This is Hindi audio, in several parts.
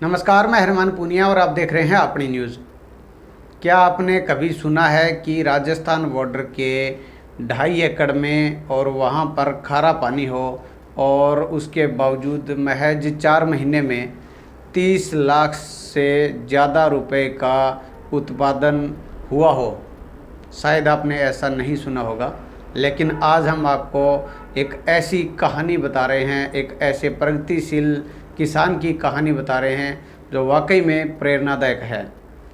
नमस्कार, मैं हरमान पूनिया और आप देख रहे हैं अपनी न्यूज़। क्या आपने कभी सुना है कि राजस्थान बॉर्डर के 2.5 एकड़ में और वहाँ पर खारा पानी हो और उसके बावजूद महज 4 महीने में 30 लाख से ज़्यादा रुपए का उत्पादन हुआ हो? शायद आपने ऐसा नहीं सुना होगा, लेकिन आज हम आपको एक ऐसी कहानी बता रहे हैं, एक ऐसे प्रगतिशील किसान की कहानी बता रहे हैं जो वाकई में प्रेरणादायक है।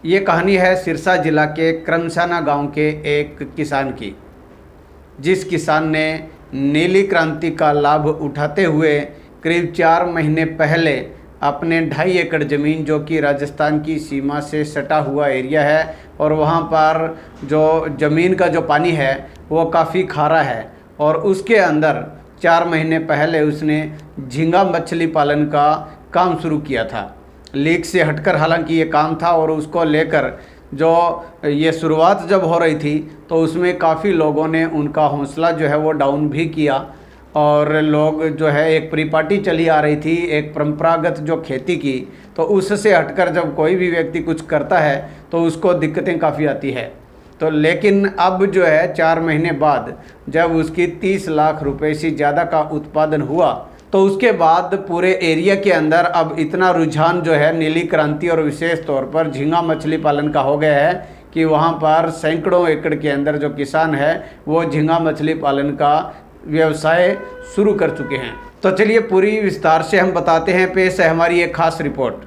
ये कहानी है सिरसा जिला के क्रमशाना गांव के एक किसान की, जिस किसान ने नीली क्रांति का लाभ उठाते हुए करीब 4 महीने पहले अपने 2.5 एकड़ ज़मीन, जो कि राजस्थान की सीमा से सटा हुआ एरिया है, और वहाँ पर जो ज़मीन का जो पानी है वो काफ़ी खारा है, और उसके अंदर 4 महीने पहले उसने झींगा मछली पालन का काम शुरू किया था। लीक से हटकर हालांकि ये काम था, और उसको लेकर जो ये शुरुआत जब हो रही थी तो उसमें काफ़ी लोगों ने उनका हौसला जो है वो डाउन भी किया, और लोग जो है एक परिपाटी चली आ रही थी, एक परंपरागत जो खेती की, तो उससे हटकर जब कोई भी व्यक्ति कुछ करता है तो उसको दिक्कतें काफ़ी आती है। तो लेकिन अब जो है 4 महीने बाद जब उसकी 30 लाख रुपए से ज़्यादा का उत्पादन हुआ, तो उसके बाद पूरे एरिया के अंदर अब इतना रुझान जो है नीली क्रांति और विशेष तौर पर झींगा मछली पालन का हो गया है कि वहाँ पर सैकड़ों एकड़ के अंदर जो किसान है वो झींगा मछली पालन का व्यवसाय शुरू कर चुके हैं। तो चलिए पूरी विस्तार से हम बताते हैं, पेश है हमारी एक खास रिपोर्ट।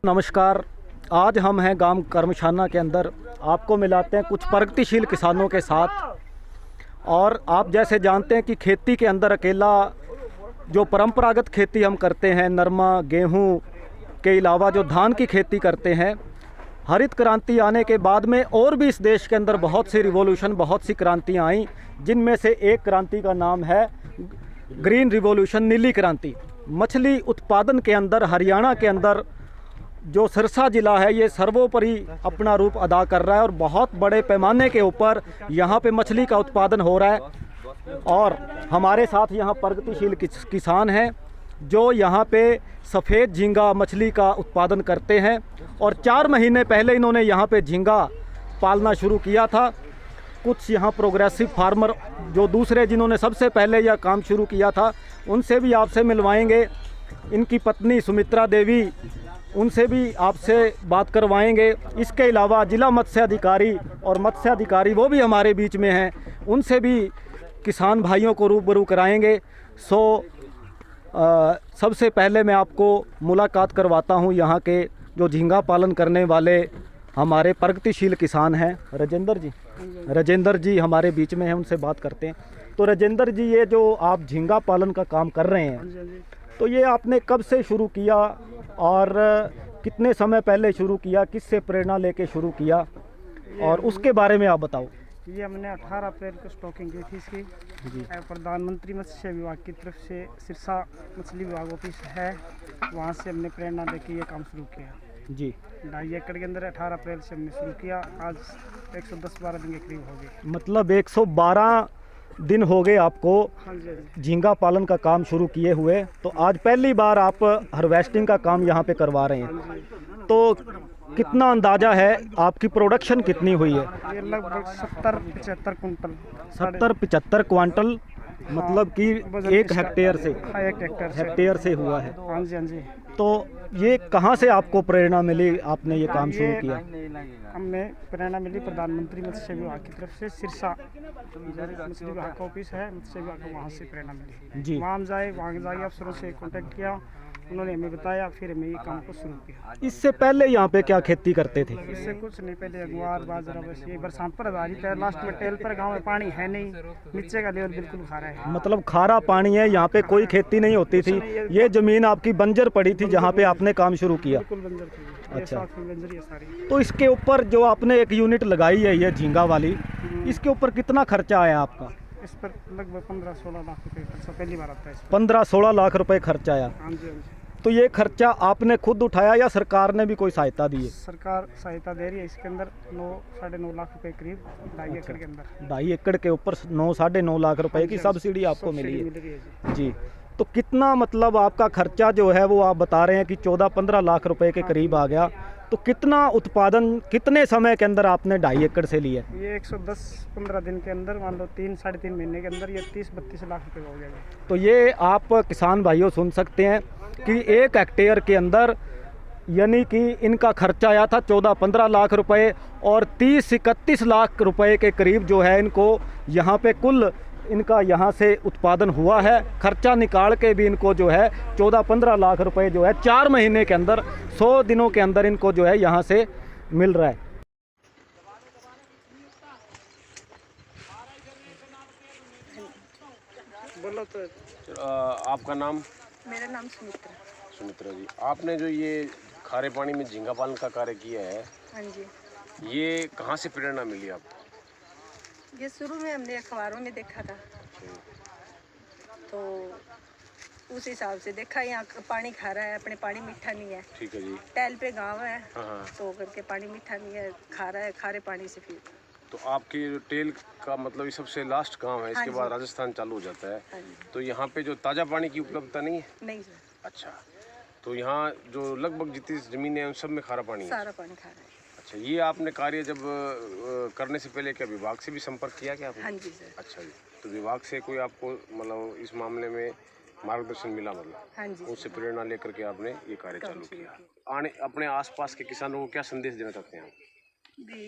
नमस्कार, आज हम हैं गांव क्रमशाना के अंदर। आपको मिलाते हैं कुछ प्रगतिशील किसानों के साथ। और आप जैसे जानते हैं कि खेती के अंदर अकेला जो परंपरागत खेती हम करते हैं, नरमा गेहूं के अलावा जो धान की खेती करते हैं, हरित क्रांति आने के बाद में और भी इस देश के अंदर बहुत सी रिवॉल्यूशन, बहुत सी क्रांतियाँ आई, जिनमें से एक क्रांति का नाम है ग्रीन रिवॉल्यूशन, नीली क्रांति। मछली उत्पादन के अंदर हरियाणा के अंदर जो सिरसा जिला है ये सर्वोपरि अपना रूप अदा कर रहा है, और बहुत बड़े पैमाने के ऊपर यहाँ पे मछली का उत्पादन हो रहा है। और हमारे साथ यहाँ प्रगतिशील किसान हैं जो यहाँ पे सफ़ेद झींगा मछली का उत्पादन करते हैं, और 4 महीने पहले इन्होंने यहाँ पे झींगा पालना शुरू किया था। कुछ यहाँ प्रोग्रेसिव फार्मर जो दूसरे जिन्होंने सबसे पहले यह काम शुरू किया था, उनसे भी आपसे मिलवाएंगे। इनकी पत्नी सुमित्रा देवी, उनसे भी आपसे बात करवाएंगे। इसके अलावा जिला मत्स्य अधिकारी और मत्स्य अधिकारी वो भी हमारे बीच में हैं, उनसे भी किसान भाइयों को रूबरू कराएंगे। सबसे पहले मैं आपको मुलाकात करवाता हूं यहाँ के जो झींगा पालन करने वाले हमारे प्रगतिशील किसान हैं, राजेंद्र जी। राजेंद्र जी हमारे बीच में हैं, उनसे बात करते हैं। तो राजेंद्र जी, ये जो आप झींगा पालन का काम कर रहे हैं, तो ये आपने कब से शुरू किया और कितने समय पहले शुरू किया, किससे प्रेरणा लेके शुरू किया, और उसके बारे में आप बताओ। ये हमने 18 अप्रैल को स्टॉकिंग की थी इसकी जी। प्रधानमंत्री मत्स्य विभाग की तरफ से सिरसा मछली विभाग ऑफिस है, वहाँ से हमने प्रेरणा लेके ये काम शुरू किया जी। 2.5 एकड़ के अंदर 18 अप्रैल से हमने शुरू किया। आज 110-12 दिन के करीब हो गए। मतलब 112 दिन हो गए आपको हाँ जी, हाँ जी। झींगा पालन का काम शुरू किए हुए। तो आज पहली बार आप हार्वेस्टिंग का काम यहाँ पे करवा रहे हैं, तो कितना अंदाजा है आपकी प्रोडक्शन कितनी हुई है? ये लगभग 70-75 कुंटल। 70-75 क्वांटल, मतलब कि 1 हेक्टेयर से? हाँ, 1 हेक्टेयर से हुआ है। हाँ जी, हाँ जी। तो ये कहाँ से आपको प्रेरणा मिली, आपने ये काम शुरू किया? हमें प्रेरणा मिली प्रधानमंत्री मत्स्य विभाग की तरफ से। सिरसा मछली विभाग का ऑफिस है मत्स्य विभाग का, वहाँ से प्रेरणा मिली जी। वहाँ जाके अफसरों से कांटेक्ट किया, उन्होंने हमें बताया, फिर हमें ये काम को शुरू किया। इससे पहले यहाँ पे क्या खेती करते थे? इससे कुछ नहीं, पहले अगवार बाजरा, बस ये बरसात पर आधारित है। लास्ट में टेल पर गाँव में पानी है नहीं, नीचे का लेवल बिल्कुल खारा है। मतलब खारा पानी है, यहाँ पे कोई खेती नहीं होती थी। ये जमीन आपकी बंजर पड़ी थी जहाँ पे आपने काम शुरू किया? बिल्कुल बंजर थी। अच्छा। साथ में बंजर ही है सारी। तो इसके ऊपर जो आपने एक यूनिट लगाई है ये झींगा वाली, इसके ऊपर कितना खर्चा आया आपका? इस पर लगभग 15-16 लाख रुपए खर्चा पहली बार आता है। 15-16 लाख रुपए खर्चा आया। हाँ जी, हाँ जी। तो ये खर्चा आपने खुद उठाया या सरकार ने भी कोई सहायता दी है? सरकार सहायता दे रही है इसके अंदर 9-9.5 लाख रुपए करीब 2.5 एकड़ के अंदर। 2.5 एकड़ के ऊपर 9-9.5 लाख रुपए की सब्सिडी आपको मिली है मिल रही है जी। तो कितना मतलब आपका खर्चा जो है वो आप बता रहे हैं कि 14-15 लाख रुपए के करीब आ गया, तो कितना उत्पादन कितने समय के अंदर आपने 2.5 एकड़ से लिया? ये 110-15 दिन के अंदर, मान लो 3-3.5 महीने के अंदर ये 30-32 लाख रुपए हो जाएगा। तो ये आप किसान भाइयों सुन सकते हैं कि 1 हेक्टेयर के अंदर यानी कि इनका खर्चा आया था 14-15 लाख रुपए और 30-31 लाख रुपए के करीब जो है इनको यहाँ पे कुल इनका यहाँ से उत्पादन हुआ है। खर्चा निकाल के भी इनको जो है 14-15 लाख रुपए जो है 4 महीने के अंदर, 100 दिनों के अंदर इनको जो है यहाँ से मिल रहा है। बोलो तो। आपका नाम? मेरा नाम सुमित्रा। सुमित्रा जी, आपने जो ये खारे पानी में झींगा पालन का कार्य किया है, हाँ जी, ये कहाँ से प्रेरणा मिली आपको? ये शुरू में हमने अखबारों में देखा था, तो उस हिसाब से देखा यहाँ पानी खा रहा है, अपने पानी मीठा नहीं है। ठीक है जी। टैल पे गांव है, हाँ। तो करके पानी मीठा नहीं है, खा रहा है, खारे पानी से फिर। तो आपके जो टेल का मतलब ये सबसे लास्ट गांव है, इसके हाँ बाद जी। राजस्थान चालू हो जाता है। हाँ जी। तो यहाँ पे जो ताज़ा पानी की उपलब्धता नहीं है? नहीं सर, अच्छा, तो यहाँ जो लगभग जितनी ज़मीनें हैं उन सब में खारा पानी है? सारा पानी खा रहा है। अच्छा, ये आपने कार्य जब करने से पहले क्या विभाग से भी संपर्क किया क्या आपने? हाँ जी सर। अच्छा जी, तो विभाग से कोई आपको मतलब इस मामले में मार्गदर्शन मिला? मतलब हाँ जी उससे प्रेरणा लेकर के आपने ये कार्य काम चालू शुरू किया। आने अपने आसपास के किसानों को क्या संदेश देना चाहते हैं? भी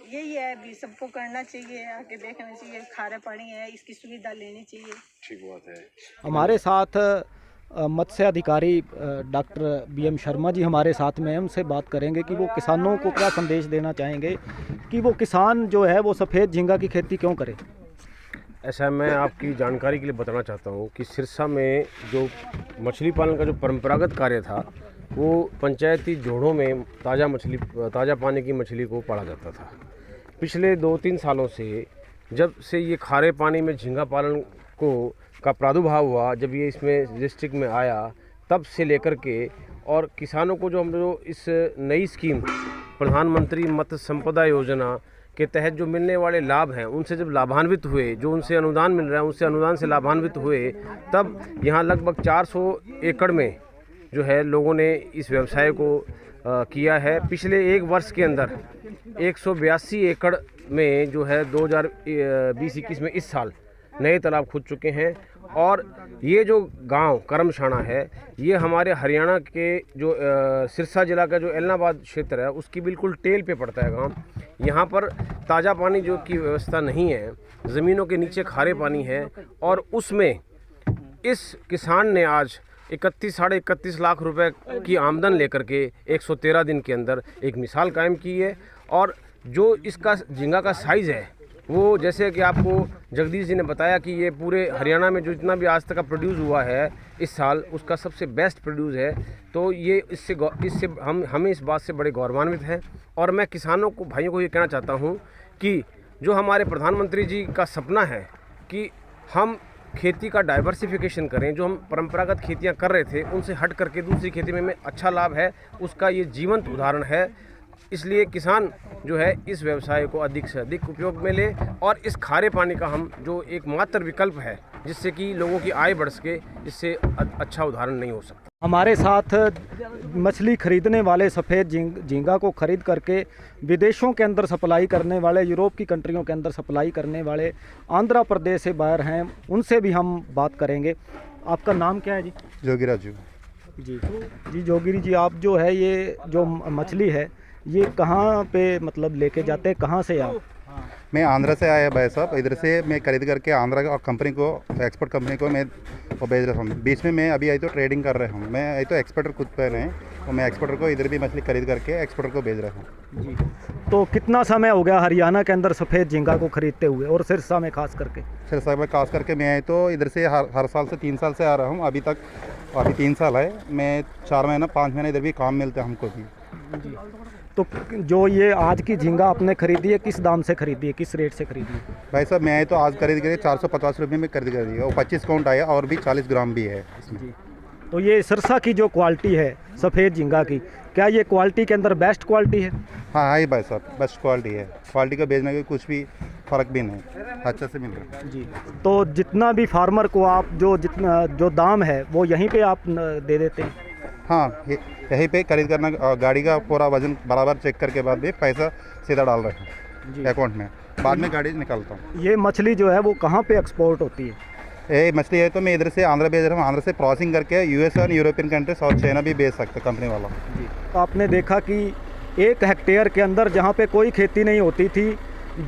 यही है, भी सबको करना चाहिए, आके देखना चाहिए, खारा पानी है, इसकी सुविधा लेनी चाहिए। ठीक बात है। हमारे साथ मत्स्य अधिकारी डॉक्टर BM शर्मा जी हमारे साथ में हैं, उनसे बात करेंगे कि वो किसानों को क्या संदेश देना चाहेंगे कि वो किसान जो है वो सफ़ेद झींगा की खेती क्यों करे। ऐसा मैं आपकी जानकारी के लिए बताना चाहता हूँ कि सिरसा में जो मछली पालन का जो परंपरागत कार्य था, वो पंचायती जोड़ों में ताज़ा पानी की मछली को पाला जाता था। पिछले 2-3 सालों से जब से ये खारे पानी में झींगा पालन का प्रादुर्भाव हुआ, जब ये इसमें डिस्ट्रिक्ट में आया, तब से लेकर के और किसानों को जो हम जो इस नई स्कीम प्रधानमंत्री मत्स्य संपदा योजना के तहत जो मिलने वाले लाभ हैं, उनसे जब लाभान्वित हुए, जो उनसे अनुदान मिल रहा है उनसे अनुदान से लाभान्वित हुए, तब यहाँ लगभग 400 एकड़ में जो है लोगों ने इस व्यवसाय को किया है। पिछले 1 वर्ष के अंदर 182 एकड़ में जो है 2020-21 में इस साल नए तालाब खुद चुके हैं। और ये जो गांव करमशाना है, ये हमारे हरियाणा के जो सिरसा जिला का जो एलनाबाद क्षेत्र है उसकी बिल्कुल टेल पे पड़ता है गांव। यहाँ पर ताज़ा पानी जो की व्यवस्था नहीं है, ज़मीनों के नीचे खारे पानी है, और उसमें इस किसान ने आज 31-31.5 लाख रुपए की आमदन लेकर के 113 दिन के अंदर एक मिसाल कायम की है। और जो इसका झींगा का साइज़ है, वो जैसे कि आपको जगदीश जी ने बताया कि ये पूरे हरियाणा में जो जितना भी आज तक का प्रोड्यूस हुआ है इस साल, उसका सबसे बेस्ट प्रोड्यूस है। तो ये इससे हमें इस बात से बड़े गौरवान्वित हैं। और मैं किसानों को, भाइयों को ये कहना चाहता हूँ कि जो हमारे प्रधानमंत्री जी का सपना है कि हम खेती का डाइवर्सिफिकेशन करें, जो हम परंपरागत खेतियाँ कर रहे थे उनसे हट करके दूसरी खेती में हमें अच्छा लाभ है, उसका ये जीवंत उदाहरण है। इसलिए किसान जो है इस व्यवसाय को अधिक से अधिक उपयोग में ले, और इस खारे पानी का हम जो एकमात्र विकल्प है जिससे कि लोगों की आय बढ़ सके, इससे अच्छा उदाहरण नहीं हो सकता। हमारे साथ मछली खरीदने वाले, सफ़ेद झींगा को खरीद करके विदेशों के अंदर सप्लाई करने वाले, यूरोप की कंट्रियों के अंदर सप्लाई करने वाले आंध्र प्रदेश से बाहर हैं, उनसे भी हम बात करेंगे। आपका नाम क्या है जी? जोगीराजू जी जोगिरी जी, आप जो है ये जो मछली है ये कहाँ पे मतलब लेके जाते हैं, कहाँ से आप? मैं आंध्रा से आया भाई साहब। इधर से मैं खरीद करके आंध्रा और कंपनी को, एक्सपोर्ट कंपनी को मैं वो भेज रहा हूँ। बीच में मैं अभी आई तो ट्रेडिंग कर रहा हूँ। मैं आई तो एक्सपोर्टर खुद पे नहीं, तो मैं एक्सपोर्टर को इधर भी मछली खरीद करके एक्सपोर्टर को भेज रहा हूँ। जी, तो कितना समय हो गया हरियाणा के अंदर सफ़ेद झींगा को खरीदते हुए, और सिरसा में खास करके? सिरसा में खास करके मैं आई तो इधर से हर साल से 3 साल से आ रहा हूँ। अभी 3 साल है। मैं 4 महीना 5 महीना इधर भी काम मिलता है हमको भी। जी, तो जो ये आज की झींगा आपने खरीदी है, किस दाम से खरीदी है, किस रेट से खरीदी है? भाई साहब मैं तो आज खरीद के 450 रुपये में खरीद कर दी है। और 25 काउंट आया, और भी 40 ग्राम भी है इसमें। जी, तो ये सिरसा की जो क्वालिटी है सफ़ेद झींगा की, क्या ये क्वालिटी के अंदर बेस्ट क्वालिटी है? हाँ हाँ ही भाई साहब, बेस्ट क्वालिटी है। क्वालिटी का बेचने का कुछ भी फ़र्क भी नहीं, अच्छे से मिल रहा है जी। तो जितना भी फार्मर को आप जो दाम है वो यहीं पे आप दे देते हैं? हाँ, यहीं पे खरीद करना, गाड़ी का पूरा वजन बराबर चेक करके बाद भी पैसा सीधा डाल रहे हैं अकाउंट में, बाद में गाड़ी निकालता हूँ। ये मछली जो है वो कहाँ पे एक्सपोर्ट होती है? ये मछली है तो मैं इधर से आंध्रा भेज रहा हूँ, आंध्रा से क्रॉसिंग करके यूएस और यूरोपियन कंट्रीज और चाइना भी भेज सकते कंपनी वाला। जी। तो आपने देखा कि 1 हेक्टेयर के अंदर जहाँ पे कोई खेती नहीं होती थी,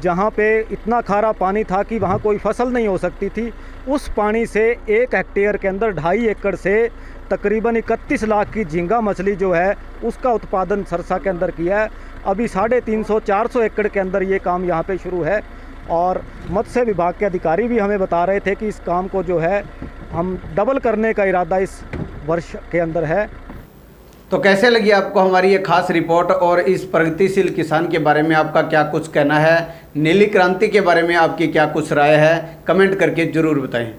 जहाँ पे इतना खारा पानी था कि वहाँ कोई फसल नहीं हो सकती थी, उस पानी से 1 हेक्टेयर के अंदर 2.5 एकड़ से तकरीबन 31 लाख की झींगा मछली जो है उसका उत्पादन सिरसा के अंदर किया है। अभी 350-400 एकड़ के अंदर ये काम यहाँ पे शुरू है और मत्स्य विभाग के अधिकारी भी हमें बता रहे थे कि इस काम को जो है हम डबल करने का इरादा इस वर्ष के अंदर है। तो कैसे लगी आपको हमारी ये खास रिपोर्ट और इस प्रगतिशील किसान के बारे में आपका क्या कुछ कहना है? नीली क्रांति के बारे में आपकी क्या कुछ राय है? कमेंट करके ज़रूर बताएं।